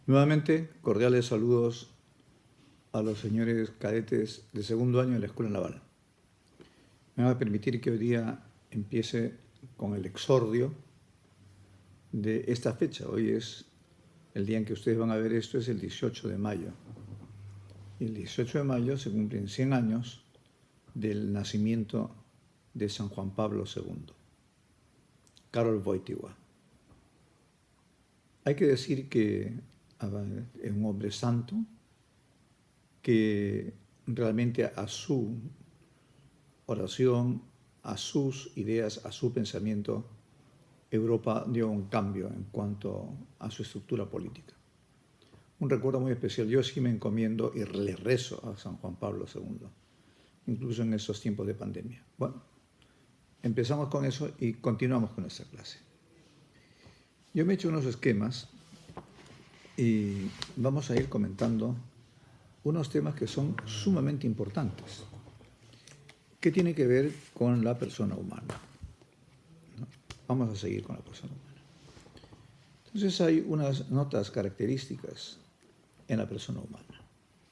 Nuevamente, cordiales saludos a los señores cadetes de segundo año de la Escuela Naval. Me va a permitir que hoy día empiece con el exordio de esta fecha. Hoy es el día en que ustedes van a ver esto, es el 18 de mayo. Y el 18 de mayo se cumplen 100 años del nacimiento de San Juan Pablo II, Karol Wojtyła. Hay que decir que es un hombre santo que realmente a su oración, a sus ideas, a su pensamiento, Europa dio un cambio en cuanto a su estructura política. Un recuerdo muy especial. Yo sí me encomiendo y le rezo a San Juan Pablo II, incluso en esos tiempos de pandemia. Bueno, empezamos con eso y continuamos con nuestra clase. Yo me he hecho unos esquemas y vamos a ir comentando unos temas que son sumamente importantes, que tienen que ver con la persona humana. ¿No? Vamos a seguir con la persona humana. Entonces hay unas notas características en la persona humana.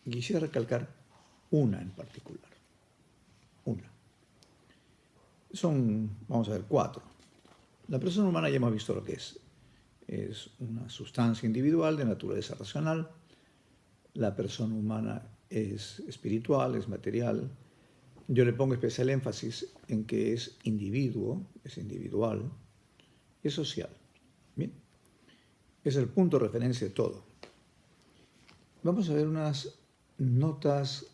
Quisiera recalcar una en particular. Una. Son, vamos a ver, 4. La persona humana ya hemos visto lo que es. Es una sustancia individual de naturaleza racional. La persona humana es espiritual, es material. Yo le pongo especial énfasis en que es individuo, es individual, es social. Bien, es el punto de referencia de todo. Vamos a ver unas notas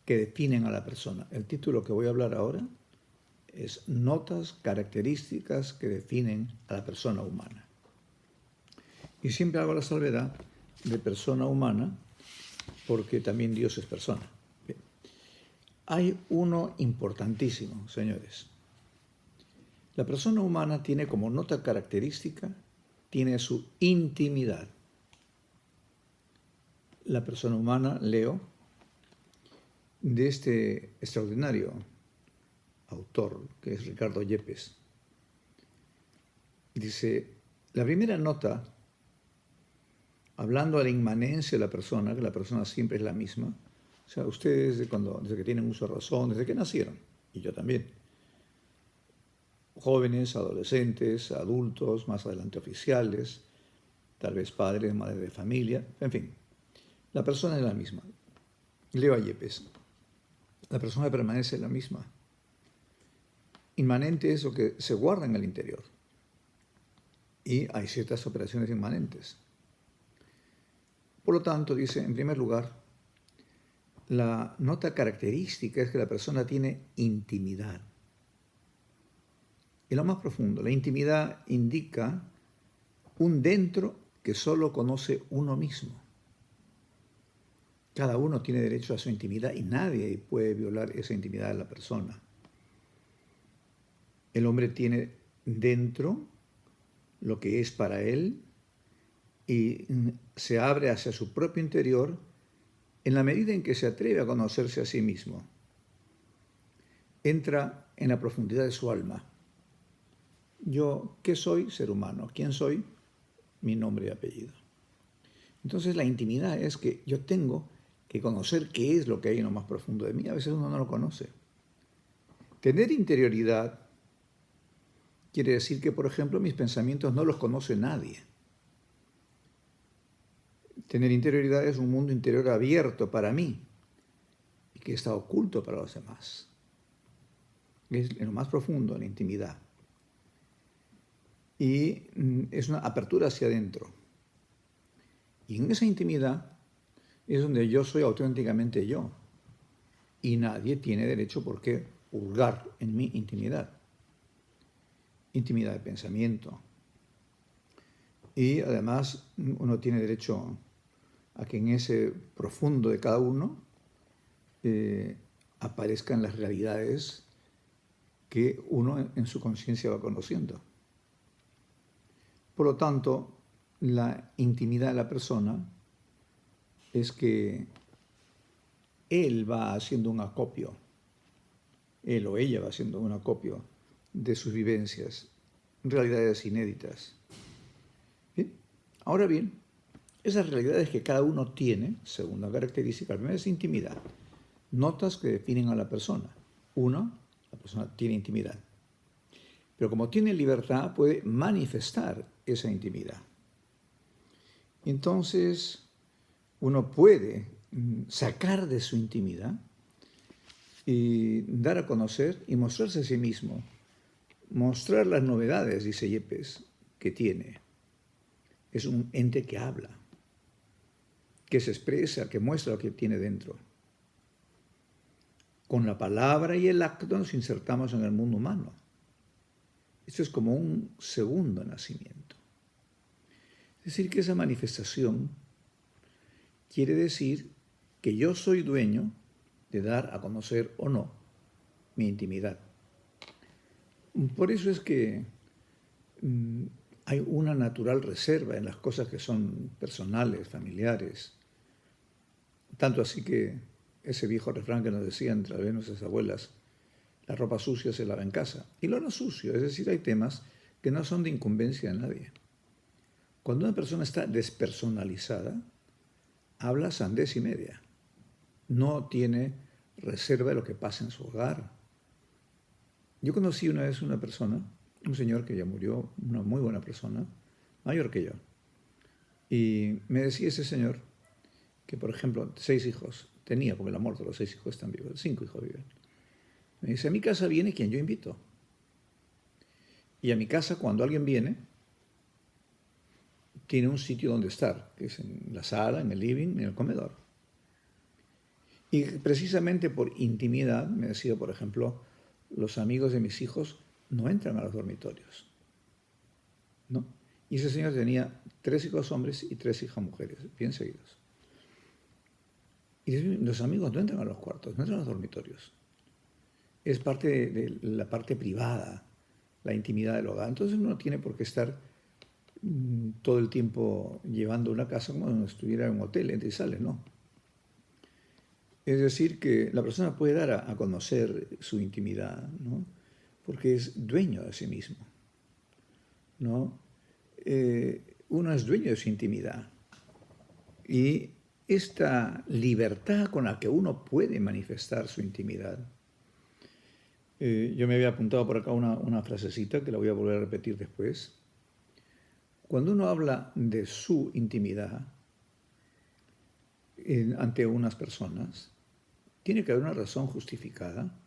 que definen a la persona. El título que voy a hablar ahora es Notas características que definen a la persona humana. Y siempre hago la salvedad de persona humana porque también Dios es persona. Bien. Hay uno importantísimo, señores. La persona humana tiene como nota característica, tiene su intimidad. La persona humana, leo, de este extraordinario autor, que es Ricardo Yepes, dice, la primera nota, hablando de la inmanencia de la persona, que la persona siempre es la misma, o sea, ustedes desde que tienen uso de razón, desde que nacieron, y yo también, jóvenes, adolescentes, adultos, más adelante oficiales, tal vez padres, madres de familia, en fin, la persona es la misma. Leo a Yepes, la persona permanece la misma. Inmanente es lo que se guarda en el interior. Y hay ciertas operaciones inmanentes. Por lo tanto, dice, en primer lugar, la nota característica es que la persona tiene intimidad. Y lo más profundo, la intimidad indica un dentro que solo conoce uno mismo. Cada uno tiene derecho a su intimidad y nadie puede violar esa intimidad de la persona. El hombre tiene dentro lo que es para él y se abre hacia su propio interior en la medida en que se atreve a conocerse a sí mismo. Entra en la profundidad de su alma. Yo, ¿qué soy? Ser humano. ¿Quién soy? Mi nombre y apellido. Entonces la intimidad es que yo tengo que conocer qué es lo que hay en lo más profundo de mí. A veces uno no lo conoce. Tener interioridad quiere decir que, por ejemplo, mis pensamientos no los conoce nadie. Tener interioridad es un mundo interior abierto para mí y que está oculto para los demás. Es en lo más profundo, en la intimidad. Y es una apertura hacia adentro. Y en esa intimidad es donde yo soy auténticamente yo. Y nadie tiene derecho por qué hurgar en mi intimidad. Intimidad de pensamiento. Y además uno tiene derecho a que en ese profundo de cada uno aparezcan las realidades que uno en su conciencia va conociendo. Por lo tanto, la intimidad de la persona es que él va haciendo un acopio, él o ella va haciendo un acopio de sus vivencias, realidades inéditas. ¿Bien? Ahora bien, esas realidades que cada uno tiene, según la característica. La primera es intimidad. Notas que definen a la persona. Uno, la persona tiene intimidad. Pero como tiene libertad, puede manifestar esa intimidad. Entonces, uno puede sacar de su intimidad y dar a conocer y mostrarse a sí mismo. Mostrar las novedades, dice Yepes, que tiene. Es un ente que habla, que se expresa, que muestra lo que tiene dentro. Con la palabra y el acto nos insertamos en el mundo humano. Esto es como un segundo nacimiento. Es decir, que esa manifestación quiere decir que yo soy dueño de dar a conocer o no mi intimidad. Por eso es que hay una natural reserva en las cosas que son personales, familiares. Tanto así que ese viejo refrán que nos decían a través de nuestras abuelas, la ropa sucia se lava en casa. Y lo no sucio, es decir, hay temas que no son de incumbencia de nadie. Cuando una persona está despersonalizada, habla sandez y media. No tiene reserva de lo que pasa en su hogar. Yo conocí una vez una persona, un señor que ya murió, una muy buena persona, mayor que yo. Y me decía ese señor que, por ejemplo, 6 hijos tenía, porque la muerte, los 6 hijos están vivos, 5 hijos viven. Me dice, a mi casa viene quien yo invito. Y a mi casa, cuando alguien viene, tiene un sitio donde estar, que es en la sala, en el living, en el comedor. Y precisamente por intimidad, me decía, por ejemplo, los amigos de mis hijos no entran a los dormitorios, ¿no? Y ese señor tenía 3 hijos hombres y 3 hijas mujeres, bien seguidos. Y los amigos no entran a los cuartos, no entran a los dormitorios. Es parte de la parte privada, la intimidad del hogar. Entonces uno no tiene por qué estar todo el tiempo llevando una casa como si estuviera en un hotel, entra y sale, ¿no? Es decir, que la persona puede dar a conocer su intimidad, ¿no? Porque es dueño de sí mismo, ¿no? Uno es dueño de su intimidad. Y esta libertad con la que uno puede manifestar su intimidad. Yo me había apuntado por acá una frasecita que la voy a volver a repetir después. Cuando uno habla de su intimidad ante unas personas, tiene que haber una razón justificada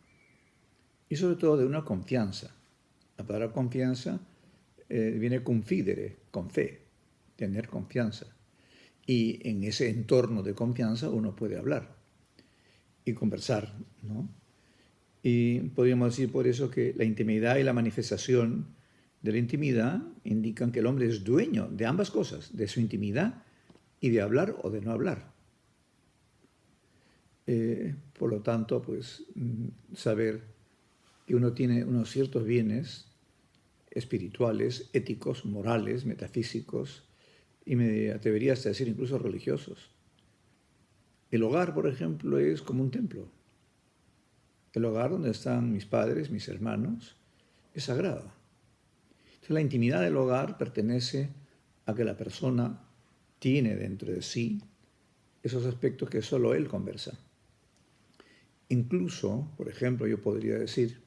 y sobre todo de una confianza. La palabra confianza viene confidere, con fe, tener confianza. Y en ese entorno de confianza uno puede hablar y conversar, ¿no? Y podríamos decir por eso que la intimidad y la manifestación de la intimidad indican que el hombre es dueño de ambas cosas, de su intimidad y de hablar o de no hablar. Por lo tanto, pues saber que uno tiene unos ciertos bienes espirituales, éticos, morales, metafísicos, y me atrevería hasta a decir incluso religiosos. El hogar, por ejemplo, es como un templo. El hogar donde están mis padres, mis hermanos, es sagrado. Entonces, la intimidad del hogar pertenece a que la persona tiene dentro de sí esos aspectos que solo él conversa. Incluso, por ejemplo, yo podría decir,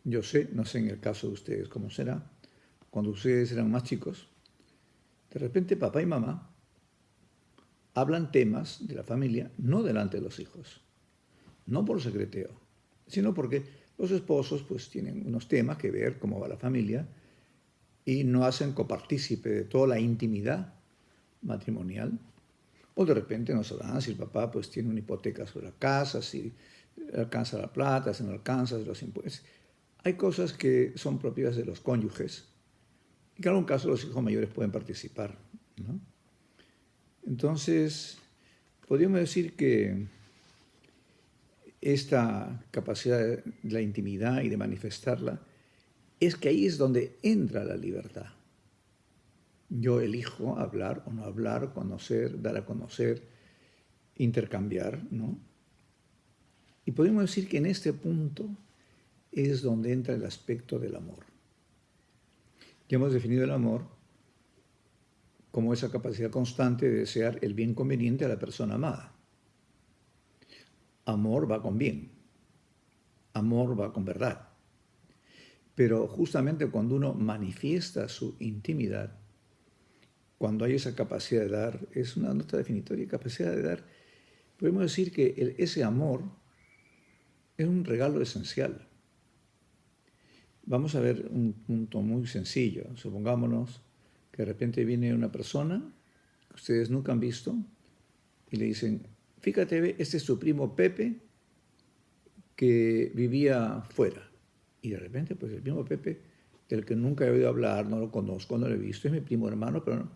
yo sé, no sé en el caso de ustedes cómo será, cuando ustedes eran más chicos, de repente papá y mamá hablan temas de la familia no delante de los hijos, no por secreteo, sino porque los esposos pues tienen unos temas que ver cómo va la familia y no hacen copartícipe de toda la intimidad matrimonial. O de repente no sabrán si el papá pues tiene una hipoteca sobre la casa, si alcanza la plata, si no alcanza, si los impuestos. Hay cosas que son propias de los cónyuges y que en algún caso los hijos mayores pueden participar, ¿no? Entonces, podríamos decir que esta capacidad de la intimidad y de manifestarla es que ahí es donde entra la libertad. Yo elijo hablar o no hablar, conocer, dar a conocer, intercambiar, ¿no? Y podemos decir que en este punto es donde entra el aspecto del amor. Ya hemos definido el amor como esa capacidad constante de desear el bien conveniente a la persona amada. Amor va con bien, amor va con verdad. Pero justamente cuando uno manifiesta su intimidad, cuando hay esa capacidad de dar, es una nota definitoria, capacidad de dar, podemos decir que ese amor es un regalo esencial. Vamos a ver un punto muy sencillo. Supongámonos que de repente viene una persona que ustedes nunca han visto y le dicen, fíjate, este es tu primo Pepe que vivía fuera. Y de repente, pues el primo Pepe, del que nunca he oído hablar, no lo conozco, no lo he visto, es mi primo hermano, pero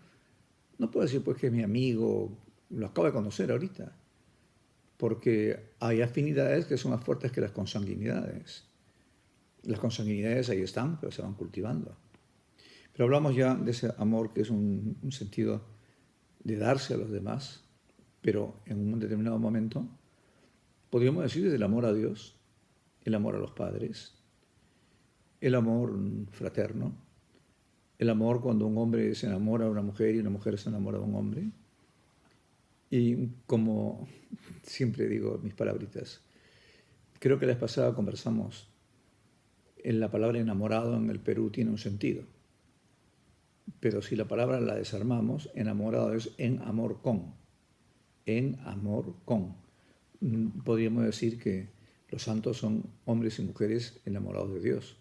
no puedo decir pues que es mi amigo, lo acabo de conocer ahorita, porque hay afinidades que son más fuertes que las consanguinidades. Las consanguinidades ahí están, pero se van cultivando. Pero hablamos ya de ese amor que es un sentido de darse a los demás, pero en un determinado momento, podríamos decir desde el amor a Dios, el amor a los padres, el amor fraterno, el amor cuando un hombre se enamora de una mujer y una mujer se enamora de un hombre. Y como siempre digo mis palabritas, creo que la vez pasada conversamos, en la palabra enamorado en el Perú tiene un sentido. Pero si la palabra la desarmamos, enamorado es en amor con. En amor con. Podríamos decir que los santos son hombres y mujeres enamorados de Dios.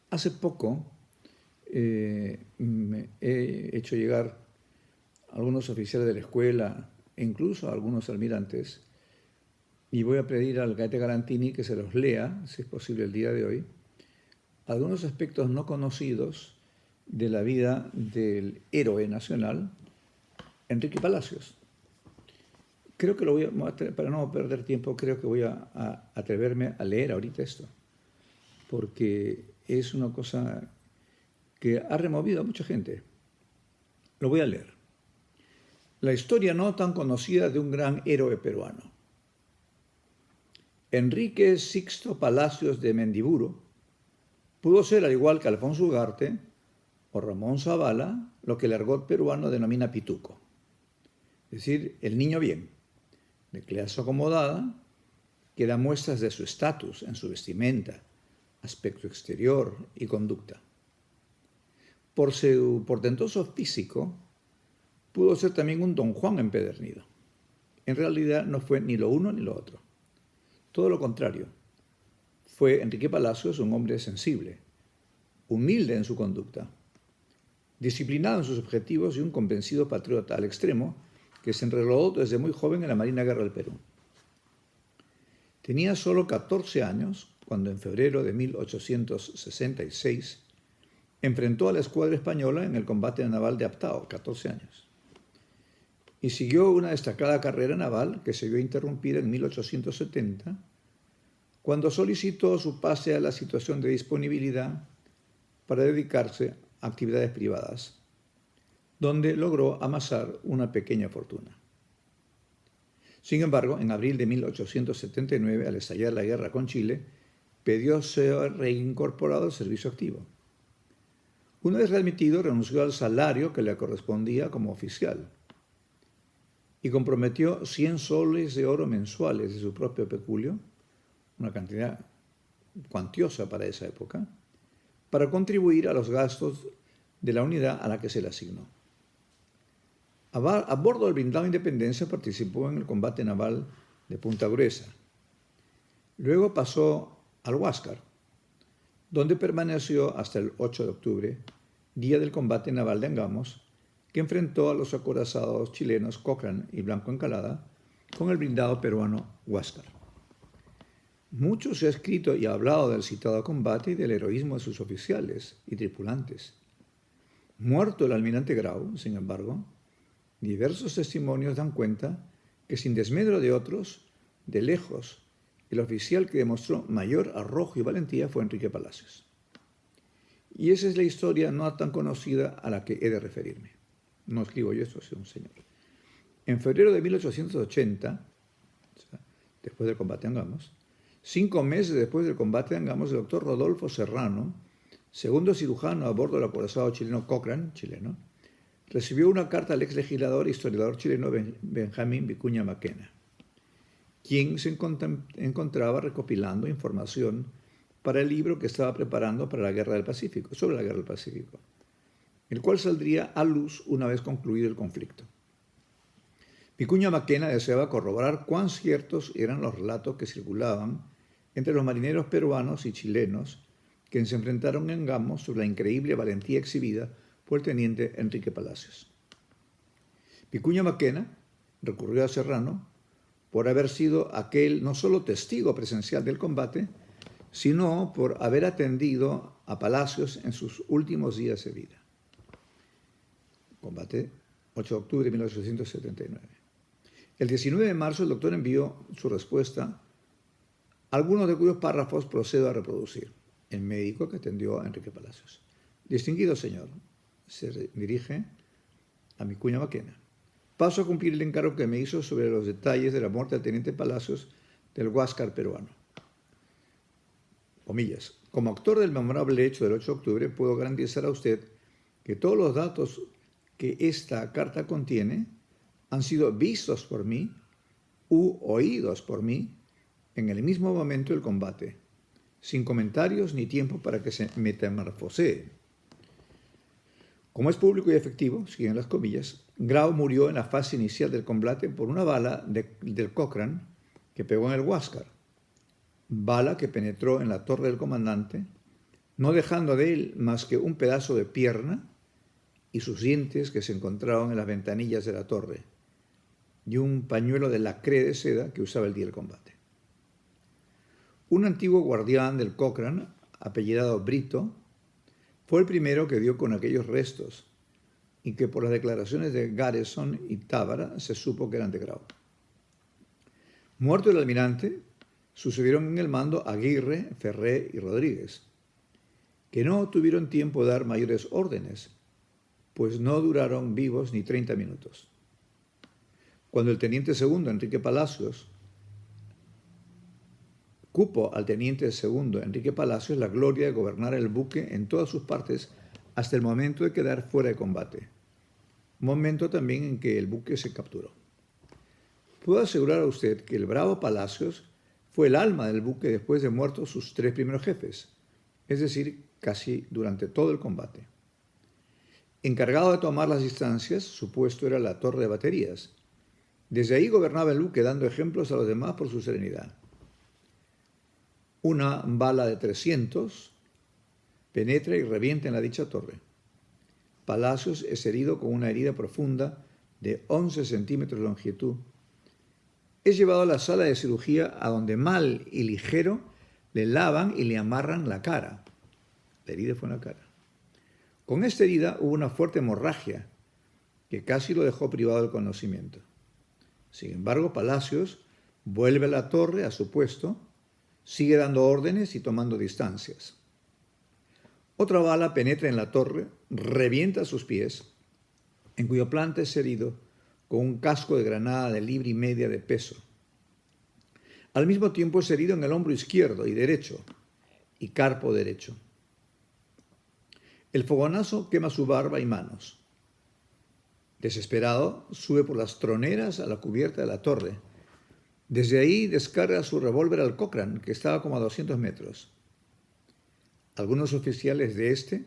Hace poco me he hecho llegar a algunos oficiales de la escuela e incluso a algunos almirantes y voy a pedir al Gaete Garantini que se los lea, si es posible el día de hoy, algunos aspectos no conocidos de la vida del héroe nacional, Enrique Palacios. Creo que lo voy a, para no perder tiempo, creo que voy a atreverme a leer ahorita esto, porque es una cosa que ha removido a mucha gente. Lo voy a leer. La historia no tan conocida de un gran héroe peruano. Enrique Sixto Palacios de Mendiburo pudo ser, al igual que Alfonso Ugarte o Ramón Zavala, lo que el argot peruano denomina pituco, es decir, el niño bien, de clase acomodada, que da muestras de su estatus en su vestimenta, aspecto exterior y conducta. Por su portentoso físico, pudo ser también un don Juan empedernido. En realidad no fue ni lo uno ni lo otro. Todo lo contrario. Fue Enrique Palacios un hombre sensible, humilde en su conducta, disciplinado en sus objetivos y un convencido patriota al extremo que se enroló desde muy joven en la Marina Guerra del Perú. Tenía solo 14 años cuando en febrero de 1866 enfrentó a la escuadra española en el combate naval de Aptao, 14 años. Y siguió una destacada carrera naval que se vio interrumpida en 1870, cuando solicitó su pase a la situación de disponibilidad para dedicarse a actividades privadas, donde logró amasar una pequeña fortuna. Sin embargo, en abril de 1879, al estallar la guerra con Chile, pidió ser reincorporado al servicio activo. Una vez readmitido, renunció al salario que le correspondía como oficial y comprometió 100 soles de oro mensuales de su propio peculio, una cantidad cuantiosa para esa época, para contribuir a los gastos de la unidad a la que se le asignó. A bordo del blindado Independencia participó en el combate naval de Punta Gruesa. Luego pasó al Huáscar, donde permaneció hasta el 8 de octubre, día del combate naval de Angamos, que enfrentó a los acorazados chilenos Cochrane y Blanco Encalada con el blindado peruano Huáscar. Mucho se ha escrito y hablado del citado combate y del heroísmo de sus oficiales y tripulantes. Muerto el almirante Grau, sin embargo, diversos testimonios dan cuenta que, sin desmedro de otros, de lejos, el oficial que demostró mayor arrojo y valentía fue Enrique Palacios. Y esa es la historia no tan conocida a la que he de referirme. No escribo yo esto, sino un señor. En febrero de 1880, o sea, después del combate de Angamos, 5 meses después del combate de Angamos, el doctor Rodolfo Serrano, segundo cirujano a bordo del acorazado chileno Cochrane, recibió una carta al ex legislador e historiador chileno Benjamín Vicuña Mackenna, quien se encontraba recopilando información para el libro que estaba preparando para la Guerra del Pacífico, sobre la Guerra del Pacífico, el cual saldría a luz una vez concluido el conflicto. Vicuña Mackenna deseaba corroborar cuán ciertos eran los relatos que circulaban entre los marineros peruanos y chilenos que se enfrentaron en Gamos sobre la increíble valentía exhibida por el teniente Enrique Palacios. Vicuña Mackenna recurrió a Serrano por haber sido aquel no solo testigo presencial del combate, sino por haber atendido a Palacios en sus últimos días de vida. Combate 8 de octubre de 1879. El 19 de marzo el doctor envió su respuesta, algunos de cuyos párrafos procedo a reproducir. El médico que atendió a Enrique Palacios. Distinguido señor, se dirige a Vicuña Mackenna. Paso a cumplir el encargo que me hizo sobre los detalles de la muerte del teniente Palacios del Huáscar peruano. Comillas. Como actor del memorable hecho del 8 de octubre, puedo garantizar a usted que todos los datos que esta carta contiene han sido vistos por mí u oídos por mí en el mismo momento del combate, sin comentarios ni tiempo para que se metamorfosee. Como es público y efectivo, siguen las comillas, Grau murió en la fase inicial del combate por una bala del Cochrane que pegó en el Huáscar, bala que penetró en la torre del comandante, no dejando de él más que un pedazo de pierna y sus dientes que se encontraban en las ventanillas de la torre, y un pañuelo de lacré de seda que usaba el día del combate. Un antiguo guardián del Cochrane, apellidado Brito, fue el primero que dio con aquellos restos y que por las declaraciones de Garrison y Tábara se supo que eran de Grau. Muerto el almirante, sucedieron en el mando Aguirre, Ferré y Rodríguez, que no tuvieron tiempo de dar mayores órdenes, pues no duraron vivos ni 30 minutos. Cuando el teniente segundo Enrique Palacios cupo al teniente segundo Enrique Palacios la gloria de gobernar el buque en todas sus partes hasta el momento de quedar fuera de combate, momento también en que el buque se capturó. Puedo asegurar a usted que el bravo Palacios fue el alma del buque después de muertos sus 3 primeros jefes, es decir, casi durante todo el combate. Encargado de tomar las distancias, su puesto era la torre de baterías. Desde ahí gobernaba el buque dando ejemplos a los demás por su serenidad. Una bala de 300 penetra y revienta en la dicha torre. Palacios es herido con una herida profunda de 11 centímetros de longitud. Es llevado a la sala de cirugía a donde mal y ligero le lavan y le amarran la cara. La herida fue en la cara. Con esta herida hubo una fuerte hemorragia que casi lo dejó privado del conocimiento. Sin embargo, Palacios vuelve a la torre, a su puesto, sigue dando órdenes y tomando distancias. Otra bala penetra en la torre, revienta a sus pies, en cuyo planta es herido con un casco de granada de libra y media de peso. Al mismo tiempo es herido en el hombro izquierdo y derecho y carpo derecho. El fogonazo quema su barba y manos. Desesperado, sube por las troneras a la cubierta de la torre. Desde ahí descarga su revólver al Cochrane, que estaba como a 200 metros. Algunos oficiales de este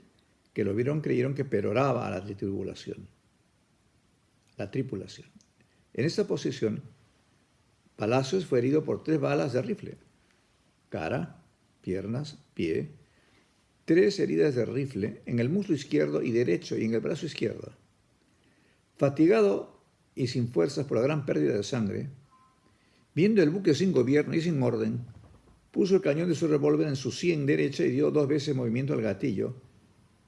que lo vieron creyeron que peroraba a la tripulación. En esta posición, Palacios fue herido por 3 balas de rifle. Cara, piernas, pie. 3 heridas de rifle en el muslo izquierdo y derecho y en el brazo izquierdo. Fatigado y sin fuerzas por la gran pérdida de sangre, viendo el buque sin gobierno y sin orden, puso el cañón de su revólver en su sien derecha y dio 2 veces movimiento al gatillo,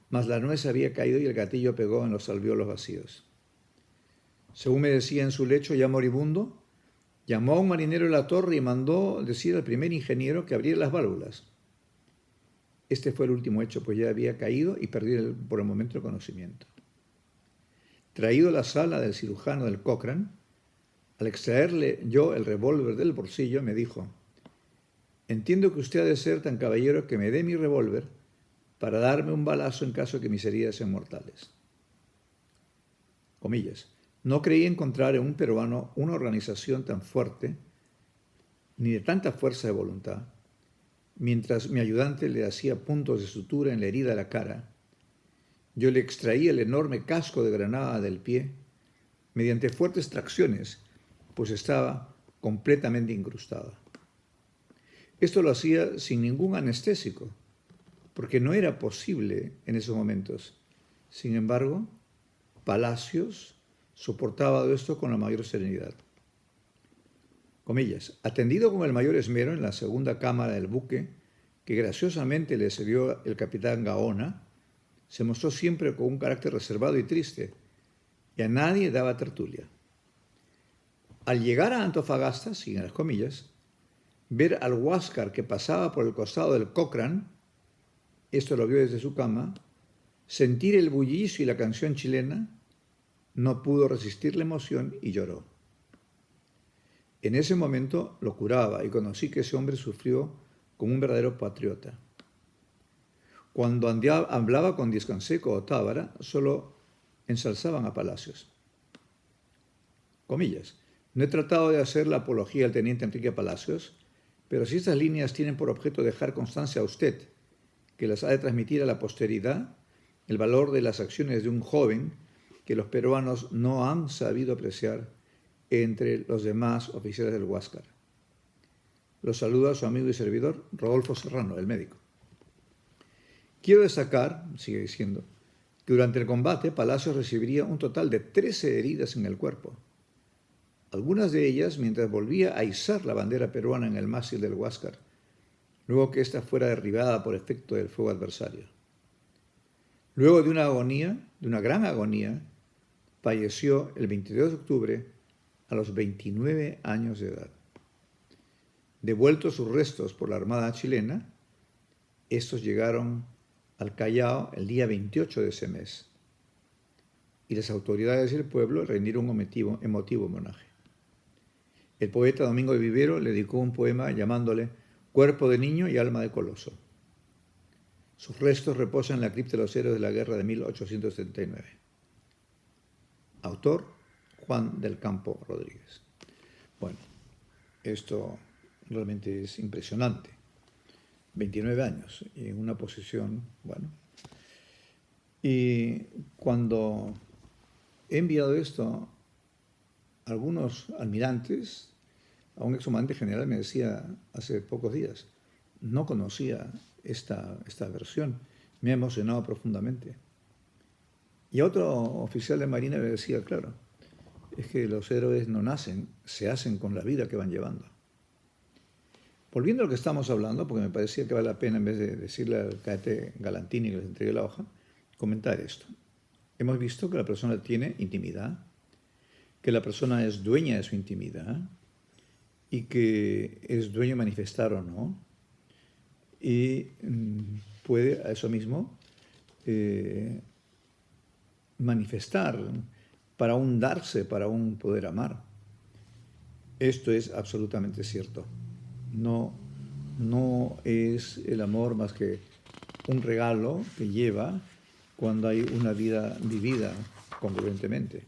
mas la nuez había caído y el gatillo pegó en los alvéolos vacíos. Según me decía en su lecho ya moribundo, llamó a un marinero de la torre y mandó decir al primer ingeniero que abriera las válvulas. Este fue el último hecho, pues ya había caído y perdido por el momento el conocimiento. Traído a la sala del cirujano del Cochrane, al extraerle yo el revólver del bolsillo, me dijo: «Entiendo que usted ha de ser tan caballero que me dé mi revólver para darme un balazo en caso de que mis heridas sean mortales». comillas, no creí encontrar en un peruano una organización tan fuerte ni de tanta fuerza de voluntad. Mientras mi ayudante le hacía puntos de sutura en la herida de la cara, yo le extraía el enorme casco de granada del pie mediante fuertes tracciones, pues estaba completamente incrustada. Esto lo hacía sin ningún anestésico, porque no era posible en esos momentos. Sin embargo, Palacios soportaba todo esto con la mayor serenidad. Comillas, atendido con el mayor esmero en la segunda cámara del buque, que graciosamente le cedió el capitán Gaona, se mostró siempre con un carácter reservado y triste, y a nadie daba tertulia. Al llegar a Antofagasta, siguen las comillas, ver al Huáscar que pasaba por el costado del Cochrane, esto lo vio desde su cama, sentir el bullicio y la canción chilena, no pudo resistir la emoción y lloró. En ese momento lo curaba y conocí que ese hombre sufrió como un verdadero patriota. Cuando hablaba con Discanseco o Tábara, solo ensalzaban a Palacios. Comillas, no he tratado de hacer la apología al teniente Enrique Palacios, pero si estas líneas tienen por objeto dejar constancia a usted, que las ha de transmitir a la posteridad, el valor de las acciones de un joven que los peruanos no han sabido apreciar entre los demás oficiales del Huáscar. Los saluda su amigo y servidor, Rodolfo Serrano, el médico. Quiero destacar, sigue diciendo, que durante el combate Palacios recibiría un total de 13 heridas en el cuerpo. Algunas de ellas mientras volvía a izar la bandera peruana en el mástil del Huáscar, luego que ésta fuera derribada por efecto del fuego adversario. Luego de una gran agonía, falleció el 22 de octubre a los 29 años de edad. Devueltos sus restos por la Armada chilena, estos llegaron al Callao el día 28 de ese mes, y las autoridades del pueblo rendieron un emotivo homenaje. El poeta Domingo de Vivero le dedicó un poema llamándole Cuerpo de niño y alma de coloso. Sus restos reposan en la cripta de los héroes de la guerra de 1879. Autor, Juan del Campo Rodríguez. Bueno, esto realmente es impresionante. 29 años y en una posición, bueno. Y cuando he enviado esto a algunos almirantes, a un excomandante general me decía hace pocos días, no conocía esta versión, me ha emocionado profundamente. Y a otro oficial de Marina me decía, claro, es que los héroes no nacen, se hacen con la vida que van llevando. Volviendo a lo que estamos hablando, porque me parecía que vale la pena, en vez de decirle al cadete Galantini que les entregué la hoja, comentar esto. Hemos visto que la persona tiene intimidad, que la persona es dueña de su intimidad y que es dueño de manifestar o no, y puede a eso mismo manifestar para un darse, para un poder amar. Esto es absolutamente cierto. No es el amor más que un regalo que lleva cuando hay una vida vivida congruentemente.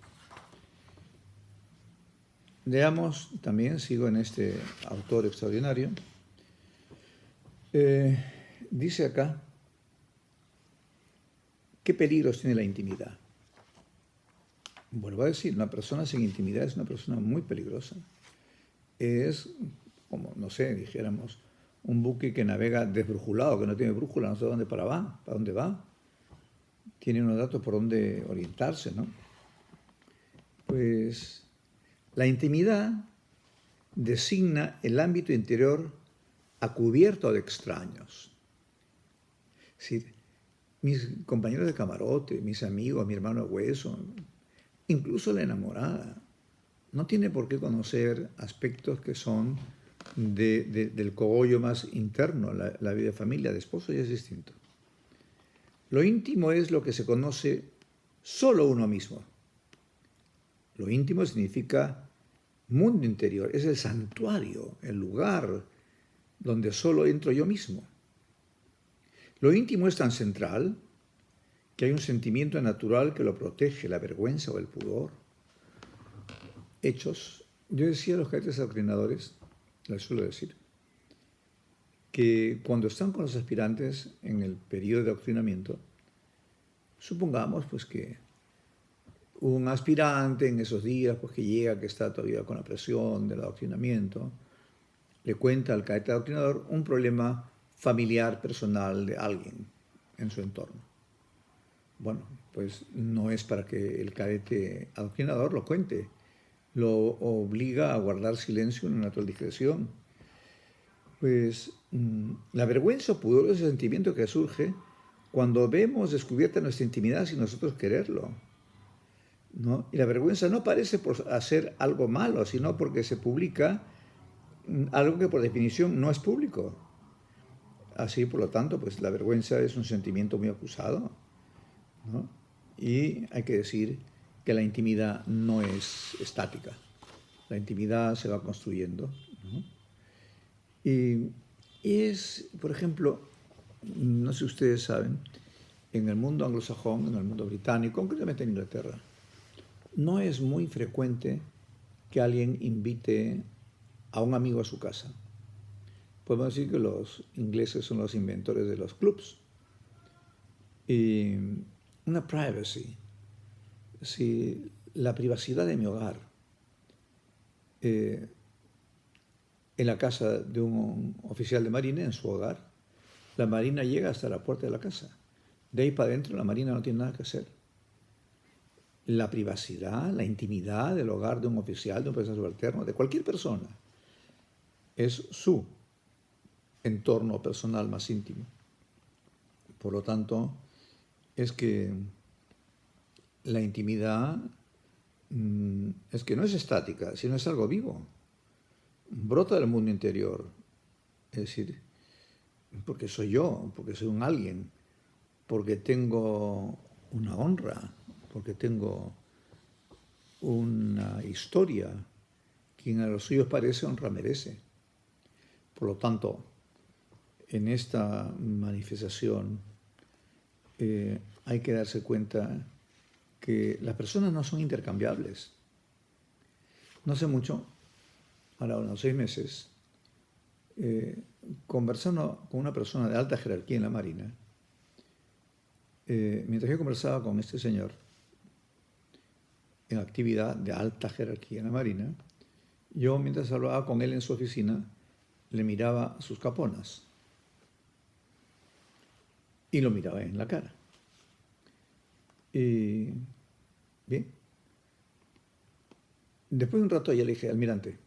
Leamos también, sigo en este autor extraordinario, dice acá, ¿qué peligros tiene la intimidad? Vuelvo a decir, una persona sin intimidad es una persona muy peligrosa. Es como, no sé, dijéramos, un buque que navega desbrújulado, que no tiene brújula, no sabe para dónde va. Tiene unos datos por dónde orientarse, ¿no? Pues la intimidad designa el ámbito interior a cubierto de extraños. Es decir, mis compañeros de camarote, mis amigos, mi hermano hueso, incluso la enamorada, no tiene por qué conocer aspectos que son del cogollo más interno, la vida de familia, de esposo, ya es distinto. Lo íntimo es lo que se conoce solo uno mismo. Lo íntimo significa mundo interior, es el santuario, el lugar donde solo entro yo mismo. Lo íntimo es tan central que hay un sentimiento natural que lo protege, la vergüenza o el pudor. Hechos. Yo decía a los cadetes adoctrinadores, les suelo decir, que cuando están con los aspirantes en el periodo de adoctrinamiento, supongamos pues que un aspirante en esos días pues que llega, que está todavía con la presión del adoctrinamiento, le cuenta al cadete adoctrinador un problema familiar, personal de alguien en su entorno. Bueno, pues no es para que el cadete adoctrinador lo cuente, lo obliga a guardar silencio en una natural discreción. Pues la vergüenza o pudor es el sentimiento que surge cuando vemos descubierta nuestra intimidad sin nosotros quererlo, ¿no? Y la vergüenza no parece por hacer algo malo, sino porque se publica algo que por definición no es público. Así, por lo tanto, pues la vergüenza es un sentimiento muy acusado, ¿no? Y hay que decir que la intimidad no es estática. La intimidad se va construyendo, ¿no? Y es, por ejemplo, no sé si ustedes saben, en el mundo anglosajón, en el mundo británico, concretamente en Inglaterra, no es muy frecuente que alguien invite a un amigo a su casa. Podemos decir que los ingleses son los inventores de los clubs. Y una privacy, si la privacidad de mi hogar, en la casa de un oficial de marina, en su hogar, la marina llega hasta la puerta de la casa. De ahí para adentro la marina no tiene nada que hacer. La privacidad, la intimidad del hogar de un oficial, de un oficial subalterno, de cualquier persona, es su entorno personal más íntimo. Por lo tanto, es que la intimidad es que no es estática, sino es algo vivo. Brota del mundo interior. Es decir, porque soy yo, porque soy un alguien, porque tengo una honra, porque tengo una historia. Quien a los suyos parece, honra merece. Por lo tanto, en esta manifestación hay que darse cuenta que las personas no son intercambiables. No hace mucho, ahora unos 6 meses, conversando con una persona de alta jerarquía en la Marina, mientras yo conversaba con este señor en actividad de alta jerarquía en la Marina, yo mientras hablaba con él en su oficina, le miraba sus caponas y lo miraba en la cara. Y bien, después de un rato ya le dije, almirante,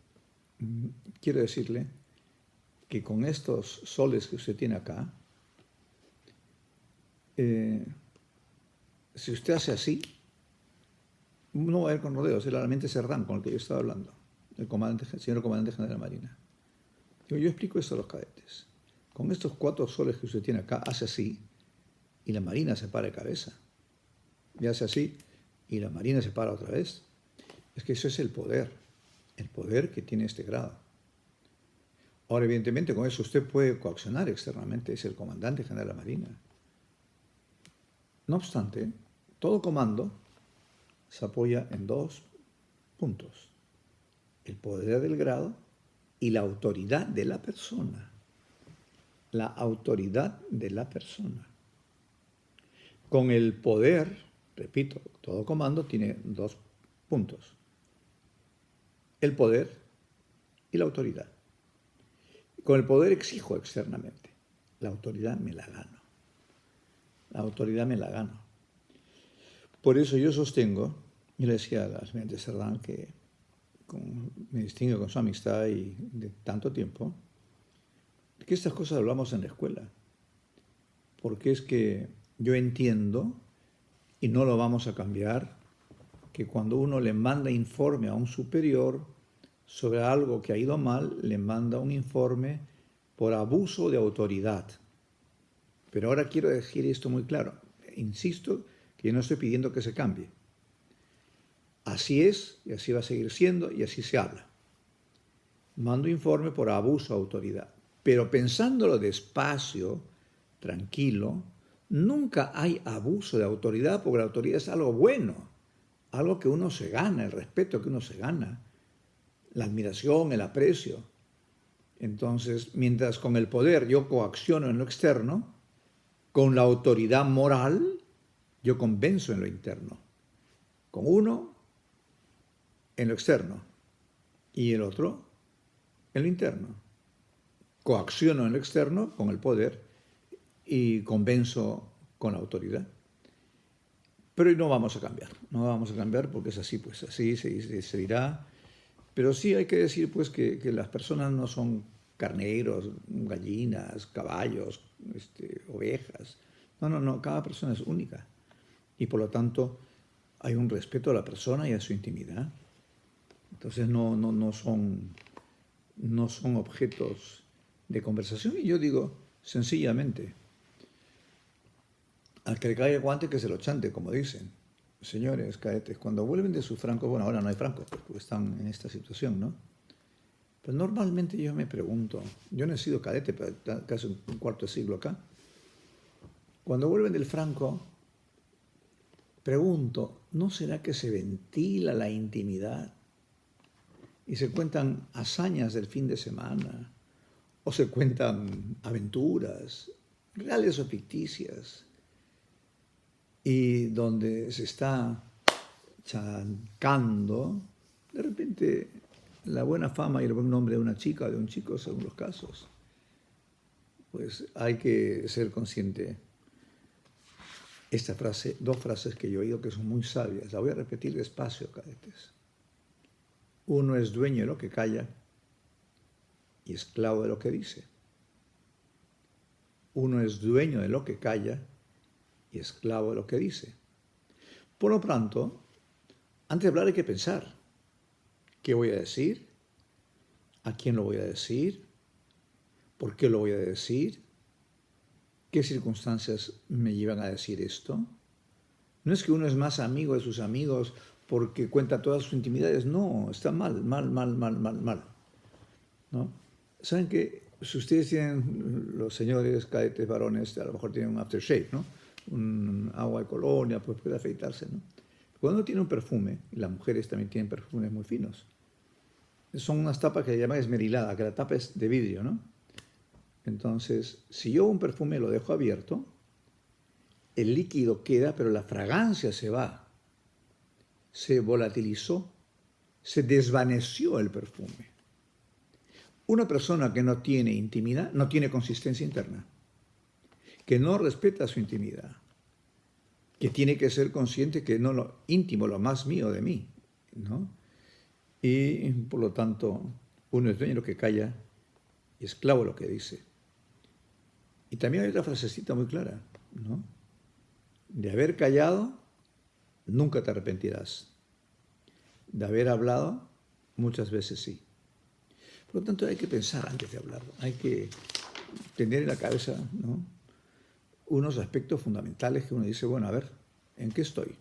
quiero decirle que con estos soles que usted tiene acá, si usted hace así, no va a ir con rodeos, era la mente Cerdán con el que yo estaba hablando, el señor comandante general de la Marina. Yo explico esto a los cadetes. Con estos 4 soles que usted tiene acá, hace así, y la Marina se para de cabeza. Y hace así, y la Marina se para otra vez. Es que eso es el poder que tiene este grado. Ahora, evidentemente, con eso usted puede coaccionar externamente, es el comandante general de la Marina. No obstante, todo comando se apoya en 2 puntos: el poder del grado y la autoridad de la persona. La autoridad de la persona. Con el poder, repito, todo comando tiene 2 puntos: el poder y la autoridad. Con el poder exijo externamente. La autoridad me la gano. La autoridad me la gano. Por eso yo sostengo, y le decía al almirante Cerdán, que me distingo con su amistad y de tanto tiempo, que estas cosas hablamos en la escuela. Porque es que yo entiendo, y no lo vamos a cambiar, que cuando uno le manda informe a un superior sobre algo que ha ido mal, le manda un informe por abuso de autoridad. Pero ahora quiero decir esto muy claro. Insisto que yo no estoy pidiendo que se cambie. Así es, y así va a seguir siendo, y así se habla. Mando informe por abuso de autoridad. Pero pensándolo despacio, tranquilo, Nunca hay abuso de autoridad porque la autoridad es algo bueno, algo que uno se gana, el respeto que uno se gana, la admiración, el aprecio. Entonces, mientras con el poder yo coacciono en lo externo, con la autoridad moral yo convenzo en lo interno. Con uno en lo externo y el otro en lo interno. Coacciono en lo externo con el poder y convenzo con la autoridad. Pero no vamos a cambiar, no vamos a cambiar porque es así, pues así se dirá. Pero sí hay que decir pues que las personas no son carneros, gallinas, caballos, ovejas. No, no, no, cada persona es única. Y por lo tanto hay un respeto a la persona y a su intimidad. Entonces no son objetos de conversación. Y yo digo sencillamente, al que le caiga el guante que se lo chante, como dicen. Señores cadetes, cuando vuelven de su franco, bueno, ahora no hay francos porque están en esta situación, ¿no? Pero normalmente yo me pregunto, yo no he sido cadete, pero casi un cuarto de siglo acá. Cuando vuelven del franco, pregunto, ¿no será que se ventila la intimidad y se cuentan hazañas del fin de semana o se cuentan aventuras, reales o ficticias, y donde se está chancando, de repente, la buena fama y el buen nombre de una chica o de un chico, según los casos? Pues hay que ser consciente. Esta frase, dos frases que yo he oído que son muy sabias, la voy a repetir despacio, cadetes. Uno es dueño de lo que calla y esclavo de lo que dice. Uno es dueño de lo que calla y esclavo de lo que dice. Por lo tanto, antes de hablar hay que pensar. ¿Qué voy a decir? ¿A quién lo voy a decir? ¿Por qué lo voy a decir? ¿Qué circunstancias me llevan a decir esto? No es que uno es más amigo de sus amigos porque cuenta todas sus intimidades. No, está mal, mal, mal, mal, mal, mal. ¿No? ¿Saben que si ustedes tienen, los señores cadetes varones, a lo mejor tienen un aftershave, ¿no? Un agua de colonia, pues puede afeitarse, ¿no? Cuando uno tiene un perfume, y las mujeres también tienen perfumes muy finos, son unas tapas que se llaman esmerilada, que la tapa es de vidrio, ¿no? Entonces, si yo un perfume lo dejo abierto, el líquido queda, pero la fragancia se va. Se volatilizó, se desvaneció el perfume. Una persona que no tiene intimidad no tiene consistencia interna, que no respeta su intimidad, que tiene que ser consciente que no lo íntimo, lo más mío de mí, ¿no? Y por lo tanto, uno es dueño de lo que calla y esclavo de lo que dice. Y también hay otra frasecita muy clara, ¿no? De haber callado, nunca te arrepentirás. De haber hablado, muchas veces sí. Por lo tanto, hay que pensar antes de hablar, hay que tener en la cabeza, ¿no?, unos aspectos fundamentales que uno dice, bueno, a ver, ¿en qué estoy?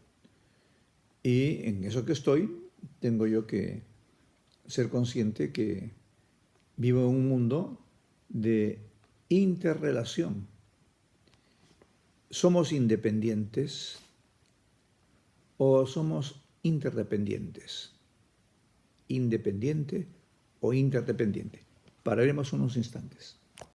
Y en eso que estoy, tengo yo que ser consciente que vivo en un mundo de interrelación. ¿Somos independientes o somos interdependientes? Independiente o interdependiente. Pararemos unos instantes.